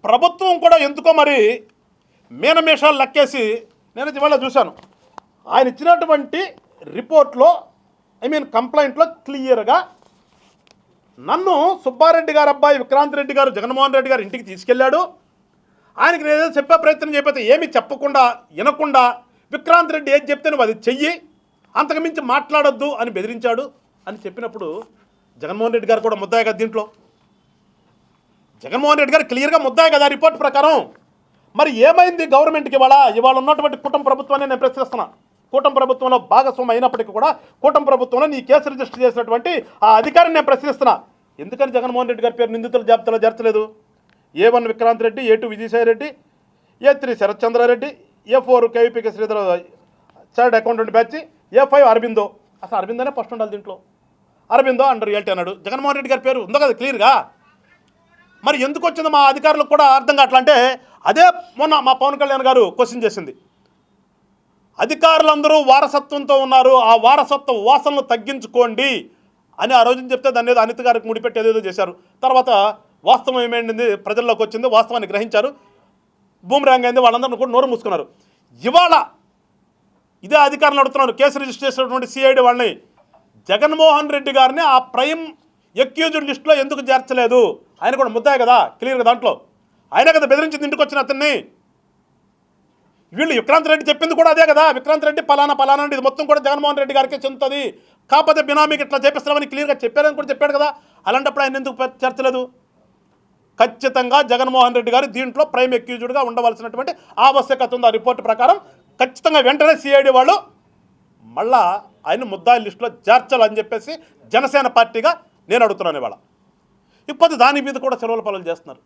ప్రభుత్వం కూడా ఎందుకో మరి మీనమేషాలు లెక్కేసి నేను ఇవాళ చూశాను ఆయన ఇచ్చినటువంటి రిపోర్ట్లో కంప్లైంట్లో క్లియర్గా నన్ను సుబ్బారెడ్డి గారు అబ్బాయి విక్రాంత్ రెడ్డి గారు జగన్మోహన్ రెడ్డి గారు ఇంటికి తీసుకెళ్లాడు. ఆయనకి నేను ఏదో చెప్పే ప్రయత్నం చేయకపోతే ఏమీ చెప్పకుండా వినకుండా విక్రాంత్ రెడ్డి ఏది చెప్తే నువ్వు అది చెయ్యి, అంతకుమించి మాట్లాడొద్దు అని బెదిరించాడు అని చెప్పినప్పుడు జగన్మోహన్ రెడ్డి గారు కూడా ముద్దాయి కదా దీంట్లో. జగన్మోహన్ రెడ్డి గారు క్లియర్గా ముద్దాయి కదా రిపోర్ట్ ప్రకారం. మరి ఏమైంది గవర్నమెంట్కి ఇవాళ ఉన్నటువంటి కూటమి ప్రభుత్వాన్ని నేను ప్రశ్నిస్తున్నా. కూటమి ప్రభుత్వంలో భాగస్వామి అయినప్పటికీ కూడా కూటమి ప్రభుత్వంలో నీ కేసు రిజిస్టర్ చేసినటువంటి ఆ అధికారిని నేను ప్రశ్నిస్తున్నా. ఎందుకని జగన్మోహన్ రెడ్డి గారి పేరు నిందితుల జాబితాలో చేర్చలేదు? A1 Vikrant Reddy, A2 Vijayasai Reddy, A3 Sarath Chandra Reddy, A4 కేవీపీకే Sridhar chartered accountant batch, A5 Aurobindo. అసలు అరబిందోనే ఫస్ట్ ఉండాలి దీంట్లో. అరబిందో అండర్ రియాలిటీ అన్నాడు. జగన్మోహన్ రెడ్డి గారి పేరు ఉందో కదా క్లియర్గా. మరి ఎందుకు వచ్చిందో మా అధికారులకు కూడా అర్థం కావట్లా. అంటే అదే మొన్న మా పవన్ కళ్యాణ్ గారు క్వశ్చన్ చేసింది. అధికారులందరూ వారసత్వంతో ఉన్నారు, ఆ వారసత్వ వాసనలు తగ్గించుకోండి అని ఆ రోజున చెప్తే దాన్ని ఏదో అనిత గారికి ముడిపెట్టి ఏదేదో చేశారు. తర్వాత వాస్తవం ఏమైంది ప్రజల్లోకి వచ్చింది, వాస్తవాన్ని గ్రహించారు, బూమ్రాంగ్ అయింది, వాళ్ళందరూ కూడా నోరు మూసుకున్నారు. ఇవాళ ఇదే అధికారులు అడుగుతున్నారు కేసు రిజిస్టర్ చేసినటువంటి సిఐడి వాళ్ళని, జగన్మోహన్ రెడ్డి గారిని ఆ ప్రైమ్ ఎక్యూజ్డ్ లిస్టులో ఎందుకు చేర్చలేదు? ఆయన కూడా ముద్దాయి కదా క్లియర్గా దాంట్లో. ఆయన కదా బెదిరించింది ఇంటికి వచ్చిన అతన్ని. వీళ్ళు విక్రాంత్ రెడ్డి చెప్పింది కూడా అదే కదా, విక్రాంత్ రెడ్డి పలానా అంటే ఇది మొత్తం కూడా జగన్మోహన్ రెడ్డి గారికే చెందుతుంది, కాకపోతే బినామీకి ఇట్లా చేపిస్తామని క్లియర్గా చెప్పారని కూడా చెప్పాడు కదా. అలాంటప్పుడు ఆయన ఎందుకు చేర్చలేదు? ఖచ్చితంగా జగన్మోహన్ రెడ్డి గారు దీంట్లో ప్రైమ్ ఎక్యూజ్డ్గా ఉండవలసినటువంటి ఆవశ్యకత ఉంది. ఆ రిపోర్ట్ ప్రకారం ఖచ్చితంగా వెంటనే సిఐడి వాళ్ళు మళ్ళా ఆయన ముద్దాయి లిస్టులో చేర్చాలని చెప్పేసి జనసేన పార్టీగా నేను అడుగుతున్నాను ఇవాళ. ఇప్పుడు దాని మీద కూడా సెలవుల పాలన చేస్తున్నారు.